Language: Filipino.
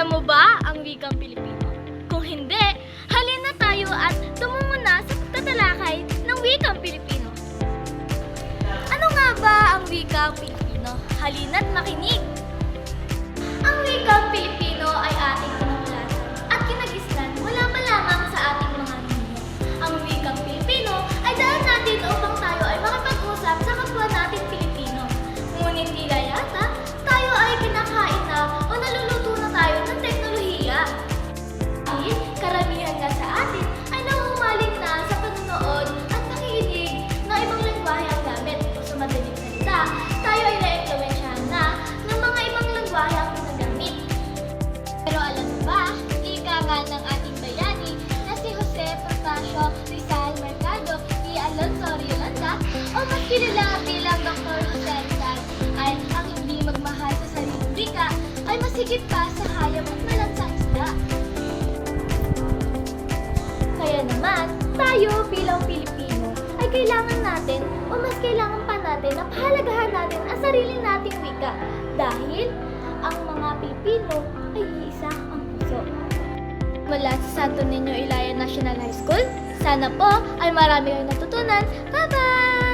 Alam mo ba ang wikang Pilipino? Kung hindi, halina tayo at tumungo na sa pagtatalakay ng wikang Pilipino. Ano nga ba ang wikang Pilipino? Halina't makinig! Ang wikang Pilipino ay ating pinamulatan at kinagisnan mula pa lamang sa ating mga ninyo. Ang wikang Pilipino ay dala natin upang tayo ay makipag-usap sa kapwa nating Pilipino. Ngunit tila yata, tayo ay pinakain na o naluluto na tayo ng teknolohiya. Dahil karamihan nga sa atin ay nauumaling na sa panonood at nakikinig ng ibang lengguwahe ang gamit. O sa madaling salita, tayo ay na-impluwensyahan na ng mga ibang lengguwahe ang ginagamit. Pero alam mo ba, ika nga ng ating bayani na si Jose Protasio Rizal Mercado y Alonso Riolanda o mas kilala bilang Dr. Jose Rizal ay ang hindi magmahal sa sariling wika ay masigit pa sa hayop at malansang isda. Kaya naman, tayo bilang Pilipino ay kailangan natin o mas kailangan pa natin na pahalagahan natin ang sarili nating wika dahil ang mga Pilipino ay iisa ang puso. Mula sa Santo Niño Ilaya National High School, sana po ay marami kayong natutunan. Bye-bye!